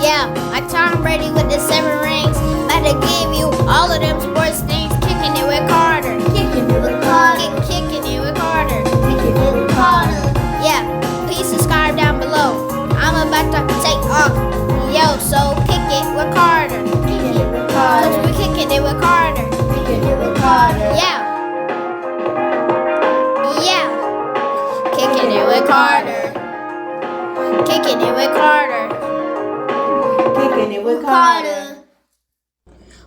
Yeah, like Tom Brady with the 7 rings. Better give you all of them sports things. Kicking it with Karter. Kicking it with Karter. Kicking it with Karter. Kicking it with Karter. Yeah, please subscribe down below. I'm about to take off. Yo, so kick it with Karter. Kicking it with Cause Karter. we're kicking it with Karter. Kicking it with Karter. Yeah. Yeah. Kicking it with Karter. Kicking it with Karter. Kicking it with Karter.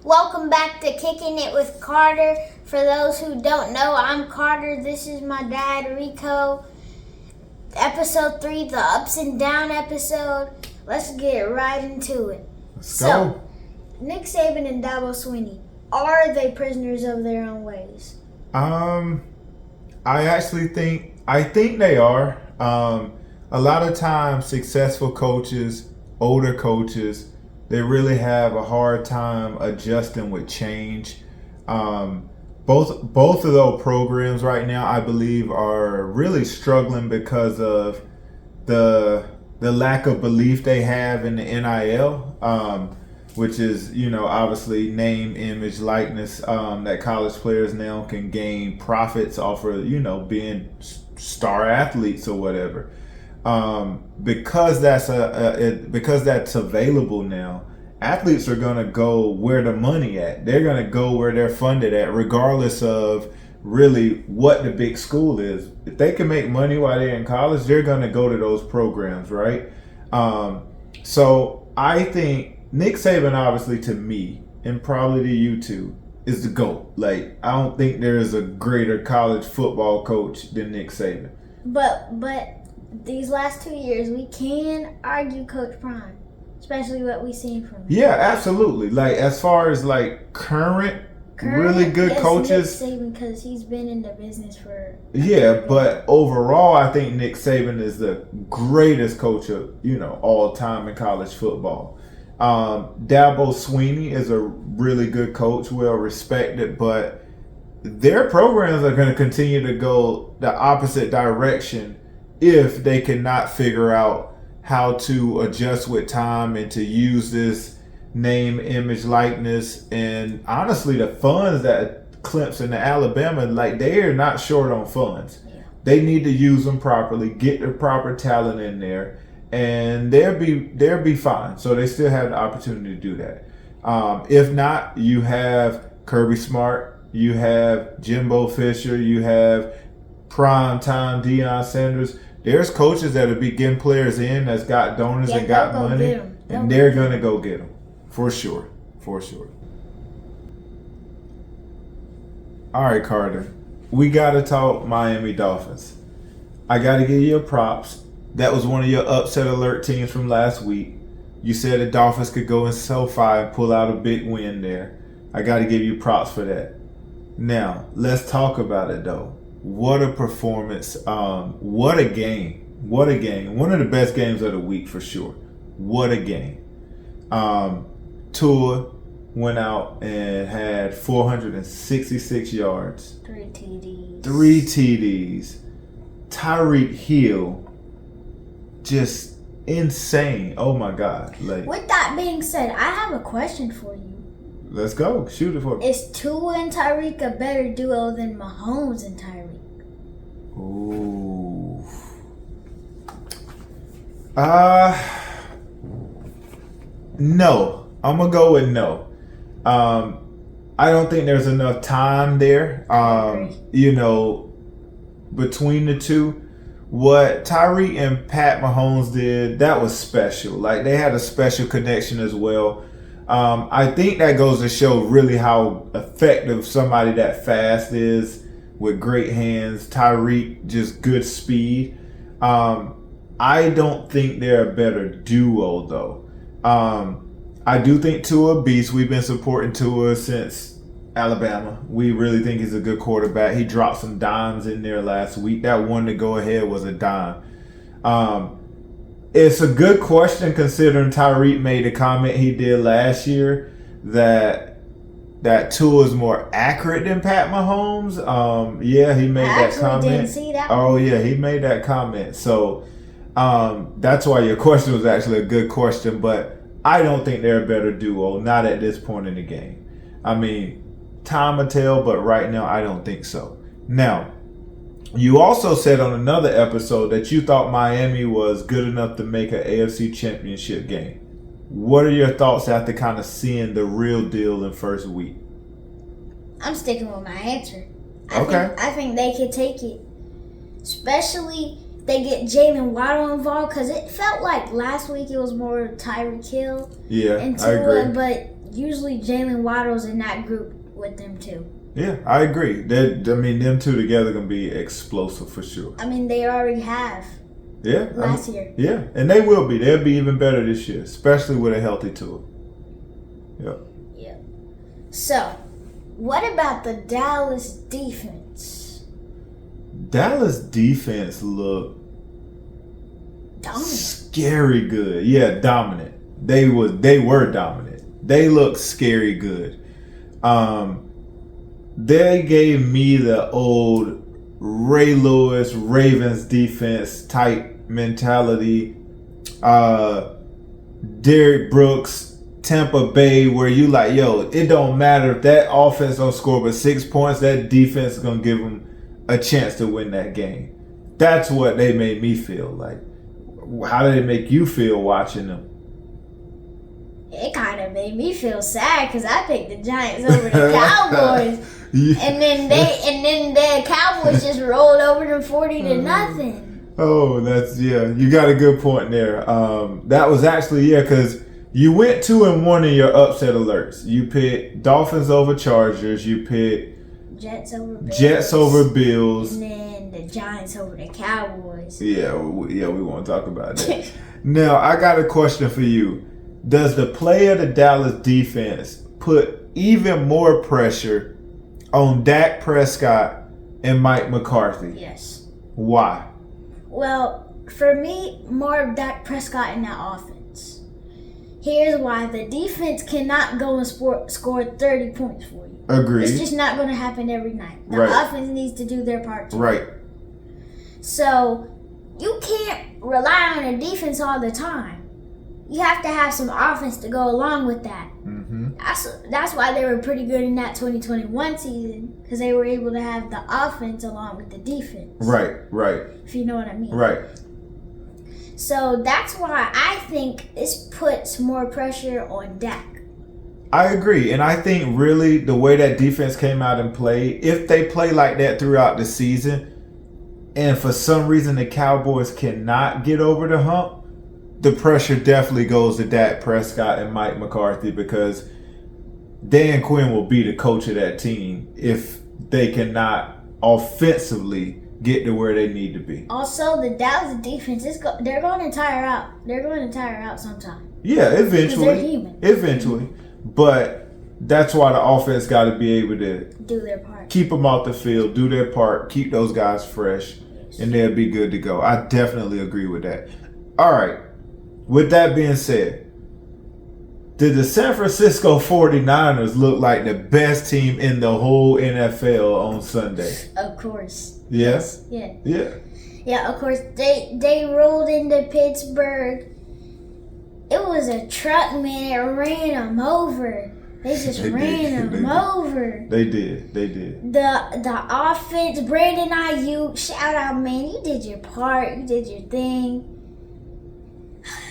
Welcome back to Kicking It with Karter. For those who don't know, I'm Karter. This is my dad, Rico. Episode 3, the ups and down episode. Let's get right into it. Let's go. Nick Saban and Dabo Swinney, are they prisoners of their own ways? I think they are. A lot of times successful coaches, older coaches, they really have a hard time adjusting with change. Both of those programs right now, I believe, are really struggling because of the lack of belief they have in the NIL, which is, obviously name, image, likeness, that college players now can gain profits off of, being star athletes or whatever. Because that's available now, athletes are going to go where the money at. They're going to go where they're funded at, regardless of really what the big school is. If they can make money while they're in college, they're going to go to those programs, right? So I think Nick Saban, obviously, to me, and probably to you too, is the GOAT. Like, I don't think there is a greater college football coach than Nick Saban. But these last 2 years, we can argue Coach Prime, especially what we've seen from him. Yeah, absolutely. Like, as far as like current really good coaches, Nick Saban, because he's been in the business for. Yeah, but overall, I think Nick Saban is the greatest coach of all time in college football. Dabo Swinney is a really good coach, well respected, but their programs are going to continue to go the opposite direction if they cannot figure out how to adjust with time and to use this name, image, likeness, and honestly, the funds that Clemson and Alabama, like, they are not short on funds. Yeah. They need to use them properly, get the proper talent in there, and they'll be fine. So they still have the opportunity to do that. If not, you have Kirby Smart, you have Jimbo Fisher, you have prime time Deion Sanders. There's coaches that'll be getting players in that's got donors and got money, and they're going to go get them. For sure. All right, Karter. We got to talk Miami Dolphins. I got to give you props. That was one of your upset alert teams from last week. You said the Dolphins could go in SoFi and pull out a big win there. I got to give you props for that. Now, let's talk about it, though. What a performance. What a game. One of the best games of the week for sure. What a game. Tua went out and had 466 yards. 3 TDs. 3 TDs. Tyreek Hill, just insane. Oh my God. Like, With that being said, I have a question for you. let's go. Shoot it for me. Is Tua and Tyreek a better duo than Mahomes and Tyreek? Ooh. No. I'm going to go with no. I don't think there's enough time there. Between the two. What Tyreek and Pat Mahomes did, that was special. Like, they had a special connection as well. I think that goes to show really how effective somebody that fast is with great hands. Tyreek, just good speed. I don't think they're a better duo, though. I do think Tua beast. We've been supporting Tua since Alabama. We really think he's a good quarterback. He dropped some dimes in there last week. That one to go ahead was a dime. It's a good question considering Tyreek made a comment he did last year that Tua is more accurate than Pat Mahomes. He made that comment. Didn't see that. Oh yeah, he made that comment. So that's why your question was actually a good question. But I don't think they're a better duo, not at this point in the game. I mean, time will tell, but right now I don't think so. Now, you also said on another episode that you thought Miami was good enough to make an AFC Championship game. What are your thoughts after kind of seeing the real deal in first week? I'm sticking with my answer. Okay. I think they could take it. Especially if they get Jalen Waddle involved, because it felt like last week it was more Tyreek Hill. Yeah, and I agree. But usually Jalen Waddle's in that group with them too. Yeah, I agree. Them two together going to be explosive for sure. I mean, they already have. Yeah. Last year. Yeah, and they will be. They'll be even better this year, especially with a healthy Tua. Yep. Yeah. So, what about the Dallas defense? Dallas defense looked Dominant. scary good. Yeah, dominant. They were dominant. They looked scary good. They gave me the old Ray Lewis Ravens defense type mentality. Derrick Brooks, Tampa Bay, where you like, yo, it don't matter if that offense don't score but 6 points, that defense is gonna give them a chance to win that game. That's what they made me feel like. How did it make you feel watching them? It kind of made me feel sad because I picked the Giants over the Cowboys, Yeah. and then the Cowboys just rolled over them 40-0. Oh, you got a good point there. That was actually, because you went 2-1 in your upset alerts. You picked Dolphins over Chargers. You picked Jets over Bills. And then the Giants over the Cowboys. Yeah, we won't talk about that. Now, I got a question for you. Does the play of the Dallas defense put even more pressure on Dak Prescott and Mike McCarthy? Yes. Why? Well, for me, more of Dak Prescott in that offense. Here's why. The defense cannot go and score 30 points for you. Agreed. It's just not going to happen every night. The offense needs to do their part too. Right. So, you can't rely on the defense all the time. You have to have some offense to go along with that. Mm-hmm. That's why they were pretty good in that 2021 season, because they were able to have the offense along with the defense. Right. If you know what I mean. Right. So that's why I think this puts more pressure on Dak. I agree. And I think really the way that defense came out and played, if they play like that throughout the season, and for some reason the Cowboys cannot get over the hump, the pressure definitely goes to Dak Prescott and Mike McCarthy, because Dan Quinn will be the coach of that team if they cannot offensively get to where they need to be. Also, the Dallas defense they're going to tire out. They're going to tire out sometime. Yeah, eventually. They're human. Eventually. But that's why the offense got to be able to do their part. Keep them off the field, do their part, keep those guys fresh, and they'll be good to go. I definitely agree with that. All right. With that being said, did the San Francisco 49ers look like the best team in the whole NFL on Sunday? Of course. Yes? Yeah. Yeah, of course. They rolled into Pittsburgh. It was a truck, man. It ran them over. They just ran them over. They did. The offense, Brandon Ayuk, shout out, man. You did your part. You did your thing.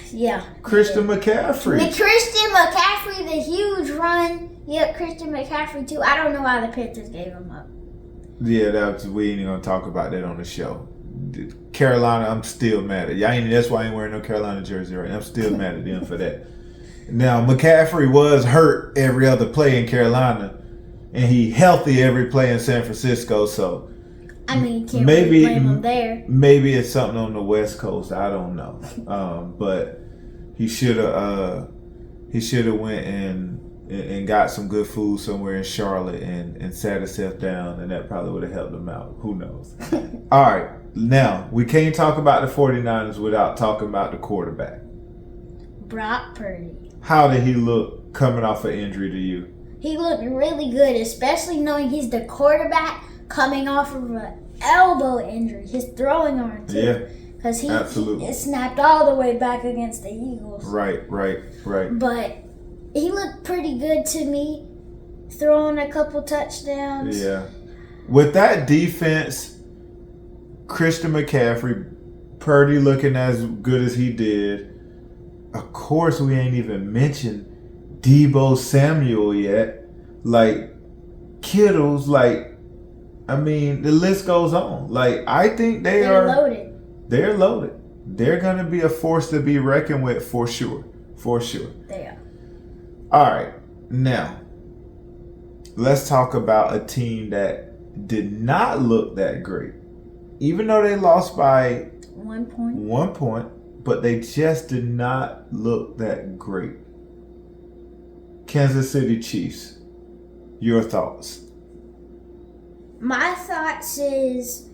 Yeah. Christian McCaffrey. Christian McCaffrey, the huge run. Yep, Christian McCaffrey, too. I don't know why the Panthers gave him up. Yeah, we ain't going to talk about that on the show. Carolina, I'm still mad at you. That's why I ain't wearing no Carolina jersey right now. I'm still mad at them for that. Now, McCaffrey was hurt every other play in Carolina, and he healthy every play in San Francisco, so I mean, can't really blame him there. Maybe it's something on the West Coast. I don't know. But he should have went and got some good food somewhere in Charlotte and sat himself down, and that probably would have helped him out. Who knows? All right. Now, we can't talk about the 49ers without talking about the quarterback. Brock Purdy. How did he look coming off an injury to you? He looked really good, especially knowing he's the quarterback coming off of an elbow injury. His throwing arm, too. Yeah. because he Absolutely. snapped all the way back against the Eagles. Right. But he looked pretty good to me, throwing a couple touchdowns. Yeah. With that defense, Christian McCaffrey, Purdy looking as good as he did. Of course, we ain't even mentioned Debo Samuel yet. Like, Kittles, like, I mean, the list goes on. Like, I think They're loaded. They're loaded. They're going to be a force to be reckoned with for sure. For sure. They are. All right. Now, let's talk about a team that did not look that great. Even though they lost by 1 point. 1 point, but they just did not look that great. Kansas City Chiefs, your thoughts? My thoughts is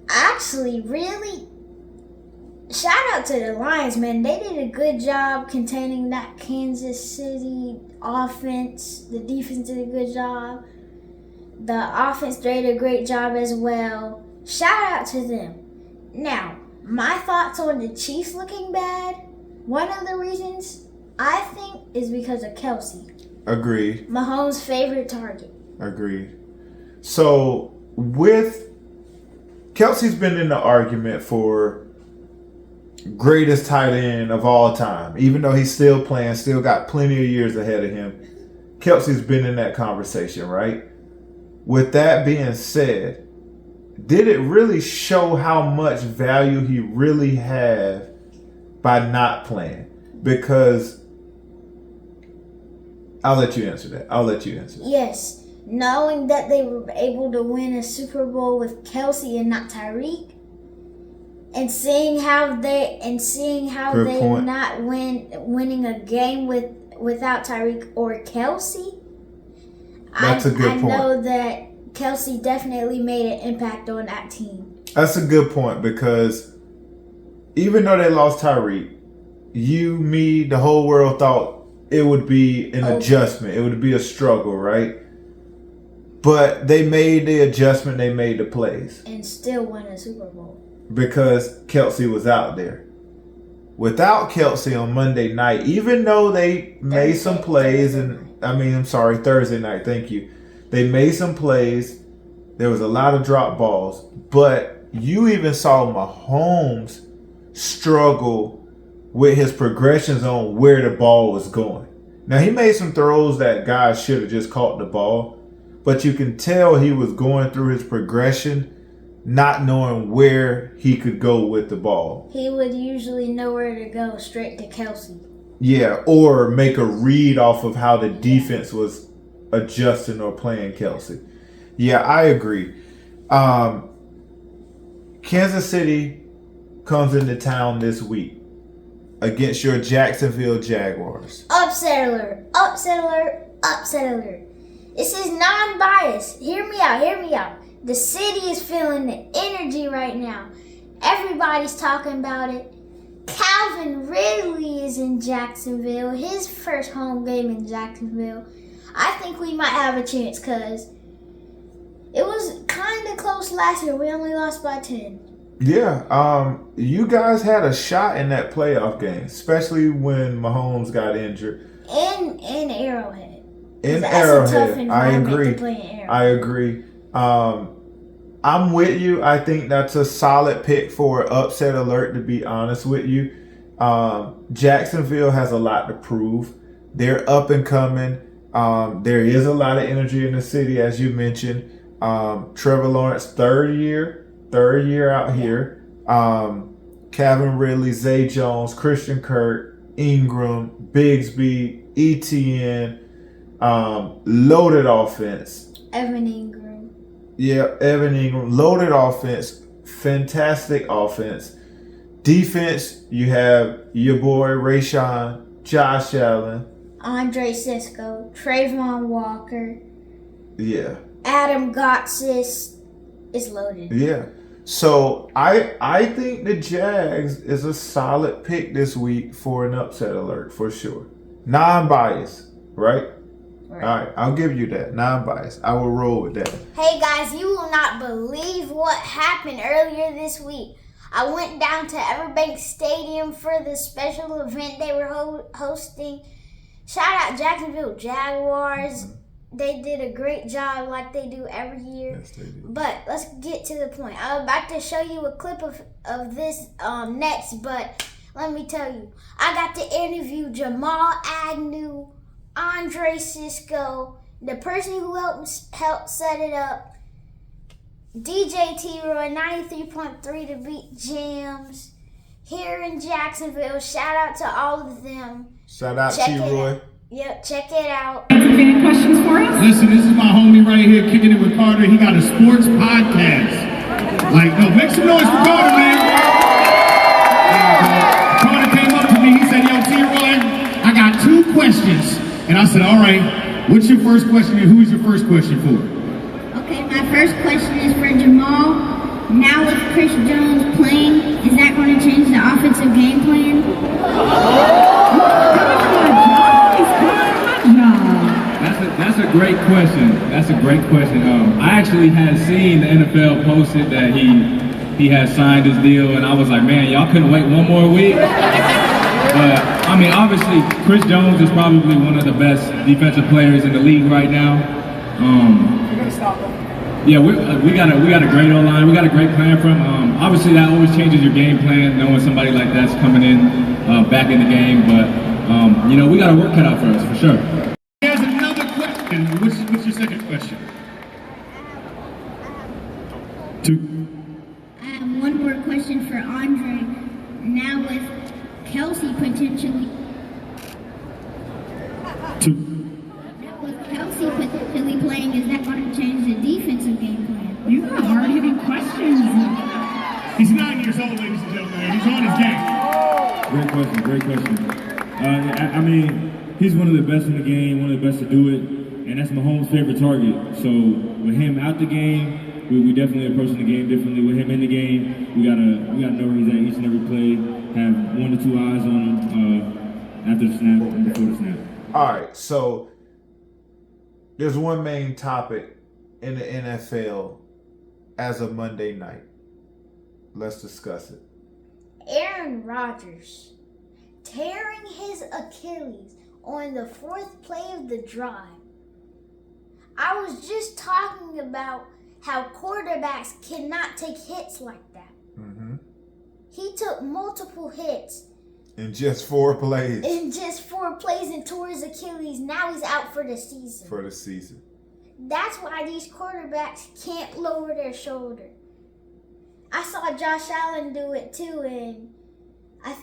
actually really shout out to the Lions, man. They did a good job containing that Kansas City offense. The defense did a good job. The offense did a great job as well. Shout out to them. Now, my thoughts on the Chiefs looking bad, one of the reasons I think is because of Kelsey. Agreed. Mahomes' favorite target. Agreed. So, with Kelsey's been in the argument for greatest tight end of all time. Even though he's still playing, still got plenty of years ahead of him. Kelsey's been in that conversation, right? With that being said, did it really show how much value he really had by not playing? Because I'll let you answer that. Yes. Knowing that they were able to win a Super Bowl with Kelsey and not Tyreek, and seeing how they're not winning a game without Tyreek or Kelsey. That's a good point. I know that Kelsey definitely made an impact on that team. That's a good point because even though they lost Tyreek, you, me, the whole world thought it would be an adjustment. It would be a struggle, right? But they made the adjustment. They made the plays. And still won a Super Bowl. Because Kelsey was out there. Without Kelsey on Monday night, even though they made some plays, Thursday night, thank you. They made some plays. There was a lot of drop balls. But you even saw Mahomes struggle with his progressions on where the ball was going. Now, he made some throws that guys should have just caught the ball. But you can tell he was going through his progression, not knowing where he could go with the ball. He would usually know where to go, straight to Kelsey. Yeah, or make a read off of how the defense was adjusting or playing Kelsey. Yeah, I agree. Kansas City comes into town this week against your Jacksonville Jaguars. Upset alert, upset alert, upset alert. This is non-biased. Hear me out. The city is feeling the energy right now. Everybody's talking about it. Calvin Ridley is in Jacksonville. His first home game in Jacksonville. I think we might have a chance because it was kind of close last year. We only lost by 10. Yeah, you guys had a shot in that playoff game, especially when Mahomes got injured. In Arrowhead. Arrowhead, I agree. I'm with you. I think that's a solid pick for upset alert, to be honest with you. Jacksonville has a lot to prove. They're up and coming. There is a lot of energy in the city, as you mentioned. Trevor Lawrence, third year out here. Calvin Ridley, Zay Jones, Christian Kirk, Ingram, Bigsby, ETN. Loaded offense. Evan Ingram. Yeah, Evan Ingram. Loaded offense. Fantastic offense. Defense, you have your boy Rayshawn, Josh Allen. Andre Cisco, Trayvon Walker. Yeah. Adam Gotsis is loaded. Yeah. So I think the Jags is a solid pick this week for an upset alert for sure. Non-biased, right? Right. All right, I'll give you that. Non-biased. I will roll with that. Hey guys, you will not believe what happened earlier this week. I went down to Everbank Stadium for the special event they were hosting. Shout out Jacksonville Jaguars. They did a great job like they do every year. Yes, they do. But let's get to the point. I'm about to show you a clip of this next, but let me tell you. I got to interview Jamal Agnew, Andre Cisco, the person who helped set it up, DJ T-Roy, 93.3 to beat Jams, here in Jacksonville. Shout out to all of them. Shout out T-Roy. Yep, check it out. Any questions for us? Listen, this is my homie right here, Kicking It with Karter. He got a sports podcast. Make some noise for Karter, man. Karter came up to me, he said, yo, T-Roy, I got 2 questions. And I said, all right, what's your first question and who's your first question for? Okay, my first question is for Jamal. Now with Chris Jones playing, is that going to change the offensive game plan? That's a great question. That's a great question. I actually had seen the NFL posted that he had signed his deal, and I was like, man, y'all couldn't wait one more week. But I mean, obviously, Chris Jones is probably one of the best defensive players in the league right now. Yeah, we got a great O-line. We got a great plan for him. Obviously, that always changes your game plan, knowing somebody like that's coming in back in the game. But we got a work cut out for us for sure. There's another question. What's your second question? 2. I have one more question for Andre. Now with Kelsey potentially 2. Playing, is that going to change the defensive game plan? These are hard-hitting questions. He's 9 years old, ladies and gentlemen. He's on his game. Great question. I mean, he's one of the best in the game, one of the best to do it, and that's Mahomes' favorite target. So with him out the game, we definitely approaching the game differently. With him in the game, we gotta know where he's at each and every play. Have 1 to 2 eyes on him after the snap and before the snap. All right, so there's one main topic in the NFL as of Monday night. Let's discuss it. Aaron Rodgers tearing his Achilles on the 4th play of the drive. I was just talking about how quarterbacks cannot take hits like that. Mm-hmm. He took multiple hits. In just 4 plays. And tore his Achilles. Now he's out for the season. That's why these quarterbacks can't lower their shoulder. I saw Josh Allen do it too, and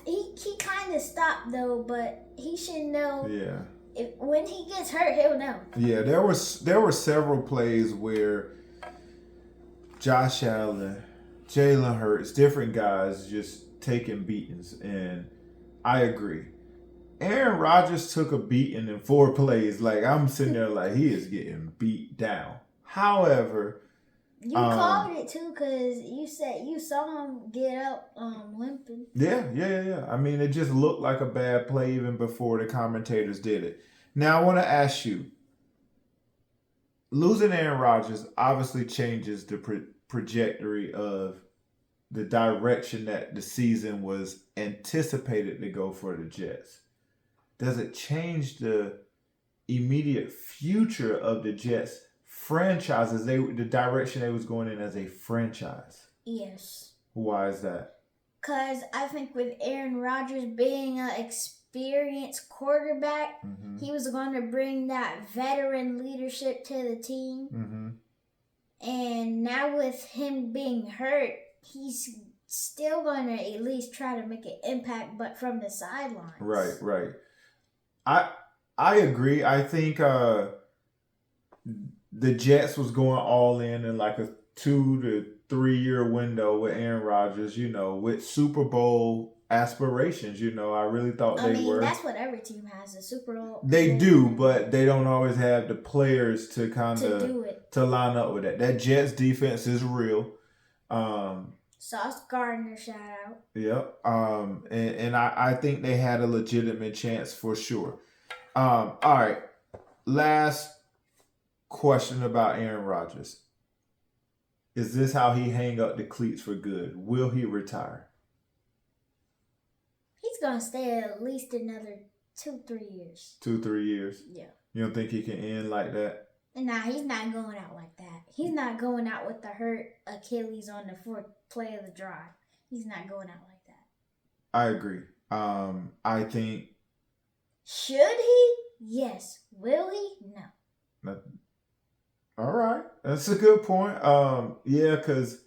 he kind of stopped though, but he should know. Yeah. When he gets hurt, he'll know. Yeah, there were several plays where Josh Allen, Jalen Hurts, different guys just taking beatings, and I agree. Aaron Rodgers took a beating in 4 plays. Like, I'm sitting there like, he is getting beat down. However, you called it too, because you said you saw him get up limping. Yeah. I mean, it just looked like a bad play even before the commentators did it. Now, I want to ask you, losing Aaron Rodgers obviously changes the trajectory of the direction that the season was anticipated to go for the Jets. Does it change the immediate future of the Jets franchises, the direction they was going in as a franchise? Yes. Why is that? Because I think with Aaron Rodgers being an experienced quarterback, he was going to bring that veteran leadership to the team. Mm-hmm. And now with him being hurt, he's still going to at least try to make an impact, but from the sidelines. Right. I agree. I think the Jets was going all in like a 2 to 3 year window with Aaron Rodgers, with Super Bowl aspirations. I really thought they were. That's what every team has, a Super Bowl. They do, but they don't always have the players to to line up with that. That Jets defense is real. Sauce Gardner, shout out. Yep. And I think they had a legitimate chance for sure. All right. Last question about Aaron Rodgers. Is this how he hang up the cleats for good? Will he retire? He's going to stay at least another 2-3 years. 2-3 years? Yeah. You don't think he can end like that? Nah, he's not going out like that. He's not going out with the hurt Achilles on the 4th play of the drive. He's not going out like that. I agree. I think... Should he? Yes. Will he? No. All right. That's a good point. Yeah, because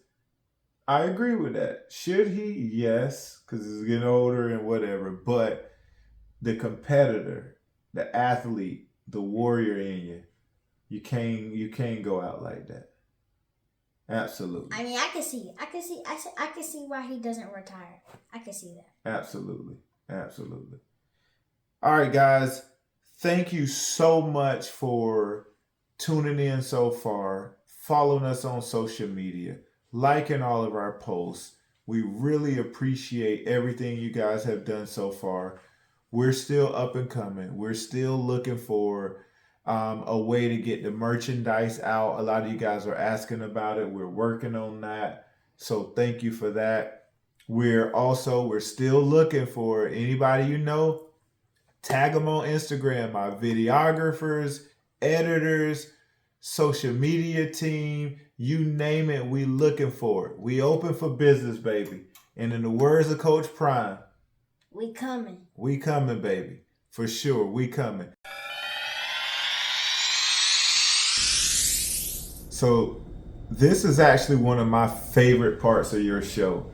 I agree with that. Should he? Yes, because he's getting older and whatever. But the competitor, the athlete, the warrior in you can't go out like that. Absolutely. I mean, I can see it. I can see why he doesn't retire. I can see that. Absolutely. Absolutely. All right, guys. Thank you so much for tuning in so far, following us on social media, liking all of our posts. We really appreciate everything you guys have done so far. We're still up and coming. We're still looking for a way to get the merchandise out. A lot of you guys are asking about it. We're working on that. So thank you for that. We're still looking for anybody you know. Tag them on Instagram, my videographers, editors, social media team, you name it, we looking for it. We open for business, baby. And in the words of Coach Prime, we coming. We coming, baby. For sure, we coming. So this is actually one of my favorite parts of your show,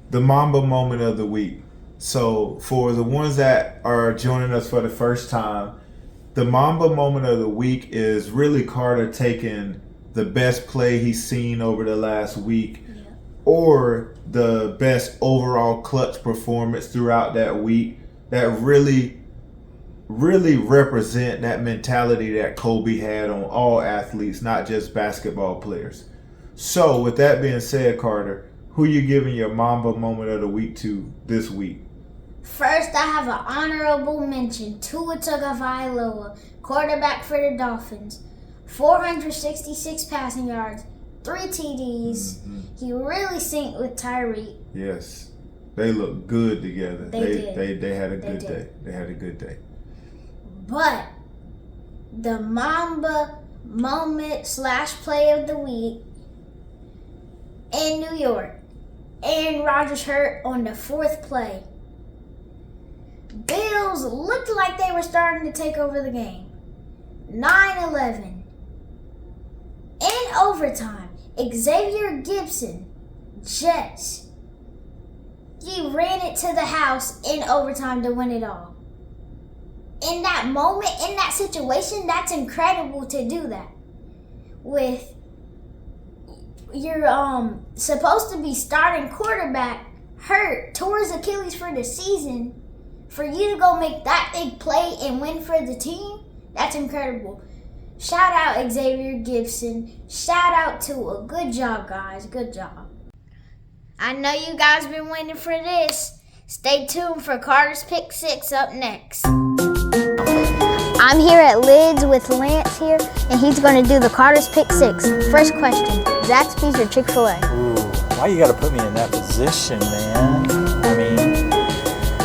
the Mamba Moment of the Week. So for the ones that are joining us for the first time, the Mamba Moment of the Week is really Karter taking the best play he's seen over the last week, or the best overall clutch performance throughout that week that really represent that mentality that Kobe had on all athletes, not just basketball players. So with that being said, Karter, who you giving your Mamba Moment of the Week to this week? First, I have an honorable mention. Tua Tagovailoa, quarterback for the Dolphins. 466 passing yards, 3 TDs. Mm-hmm. He really synced with Tyreek. Yes. They look good together. They had a good day. They had a good day. But the Mamba Moment / play of the week in New York. Aaron Rodgers hurt on the 4th play. Bills looked like they were starting to take over the game. 9-11. In overtime, Xavier Gibson, Jets, he ran it to the house in overtime to win it all. In that moment, in that situation, that's incredible to do that. With your supposed to be starting quarterback hurt, tore his Achilles for the season, for you to go make that big play and win for the team, that's incredible. Shout out Xavier Gibson. Shout out Tua. Good job, guys. Good job. I know you guys been waiting for this. Stay tuned for Carter's Pick 6 up next. I'm here at Lids with Lance here, and he's going to do the Carter's Pick 6. First question, Zaxby's or Chick-fil-A? Ooh, why you got to put me in that position, man? I mean,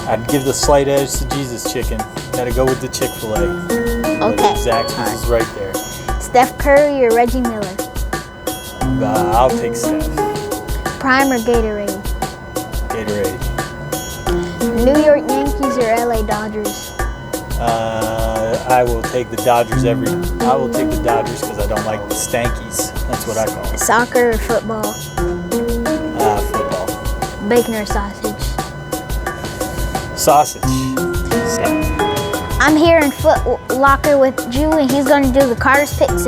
I'd give the slight edge to Jesus Chicken. Got to go with the Chick-fil-A. Okay. Zaxby's is right there. Steph Curry or Reggie Miller? I'll take Steph. Prime or Gatorade? Gatorade. New York Yankees or LA Dodgers? I will take the Dodgers I will take the Dodgers because I don't like the Stankies. That's what I call it. Soccer or football? Football. Bacon or sausage? Sausage. I'm here in Foot Locker with Drew, and he's going to do the Carter's Pick 6.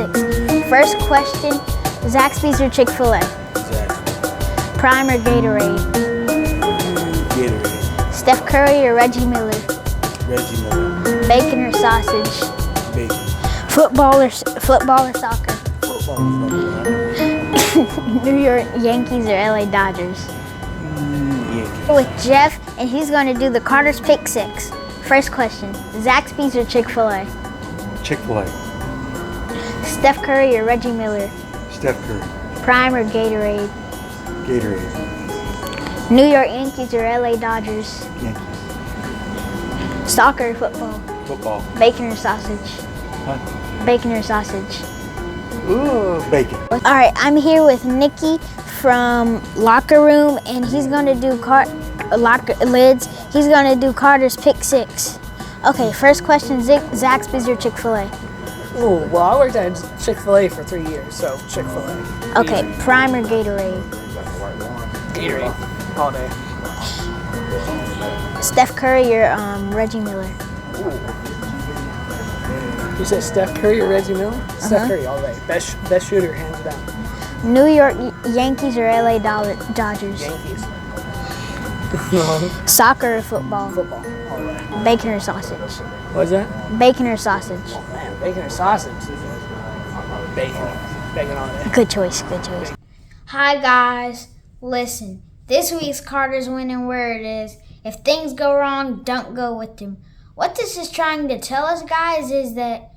First question, Zaxby's or Chick-fil-A? Zaxby's. Prime or Gatorade? Gatorade. Steph Curry or Reggie Miller? Reggie Miller. Bacon or sausage? Bacon. Football or soccer? Football. New York Yankees or LA Dodgers? Yankees. With Jeff, and he's going to do the Carter's Pick 6. First question, Zaxby's or Chick-fil-A? Chick-fil-A. Steph Curry or Reggie Miller? Steph Curry. Prime or Gatorade? Gatorade. New York Yankees or LA Dodgers? Yankees. Soccer or football? Football. Bacon or sausage? Huh? Bacon or sausage? Ooh, bacon. All right, I'm here with Nikki from Locker Room, and he's gonna do locker lids. He's gonna do Carter's pick 6. Okay, first question: Zaxby's or Chick-fil-A? Ooh, well, I worked at Chick-fil-A for 3 years, so Chick-fil-A. Okay, Prime or Gatorade? Gatorade, all day. Steph Curry or Reggie Miller? You said Steph Curry or Reggie Miller? Steph Curry all day. Best shooter, hands down. New York Yankees or LA Dodgers? Yankees. Soccer or football? Football, all day. Bacon or sausage? What's that? Bacon or sausage? Man, bacon or sausage? Bacon. Bacon all day. Good choice, good choice. Hi guys, listen. This week's Carter's winning word is, if things go wrong, don't go with them. What this is trying to tell us, guys, is that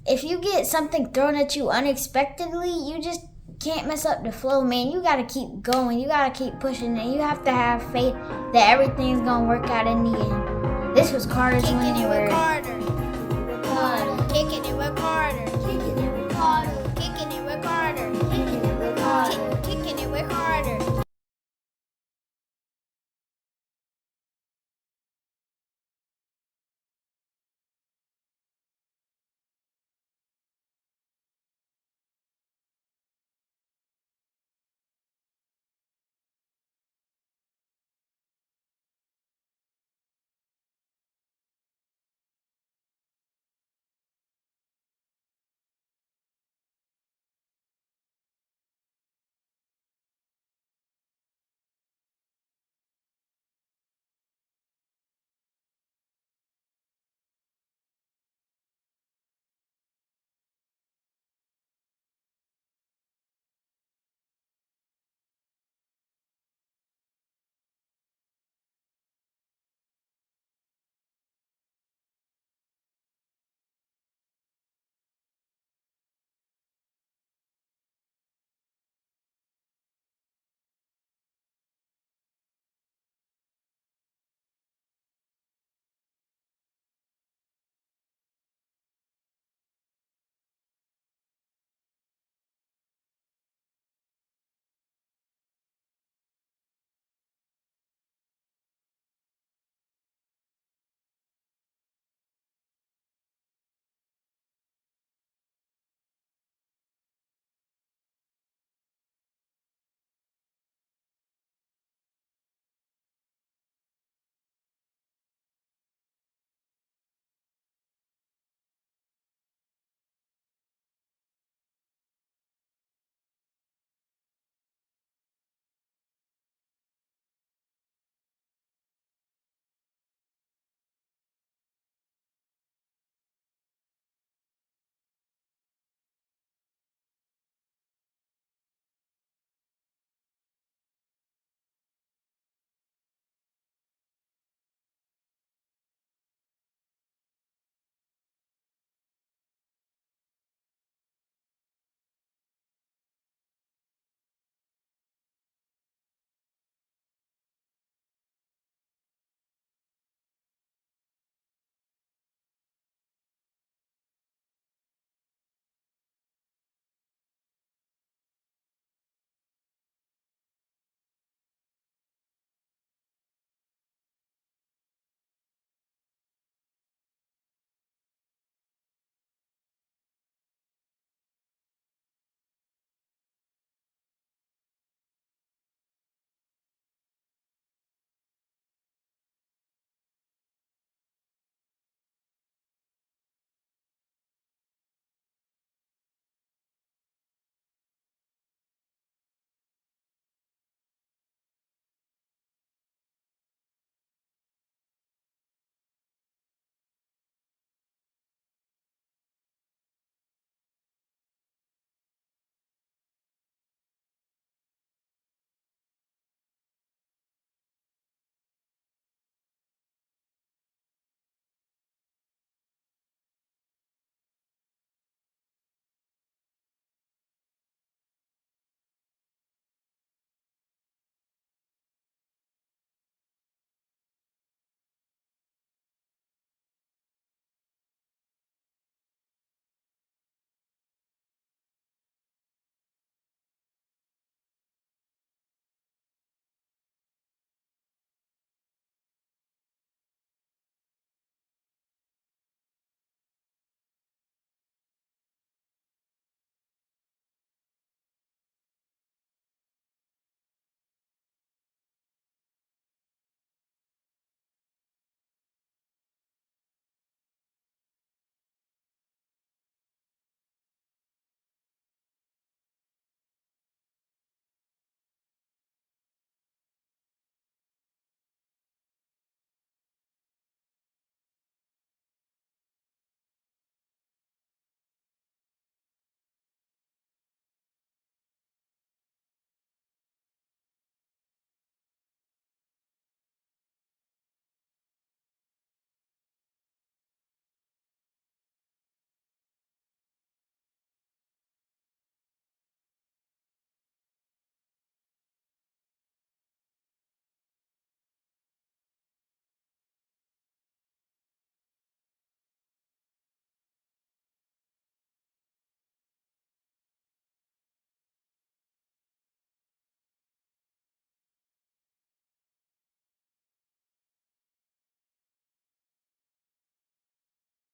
if you get something thrown at you unexpectedly, you just can't mess up the flow, man. You gotta keep going. You gotta keep pushing, and you have to have faith that everything's gonna work out in the end. This was Carter's winning word. Kickn it with Karter.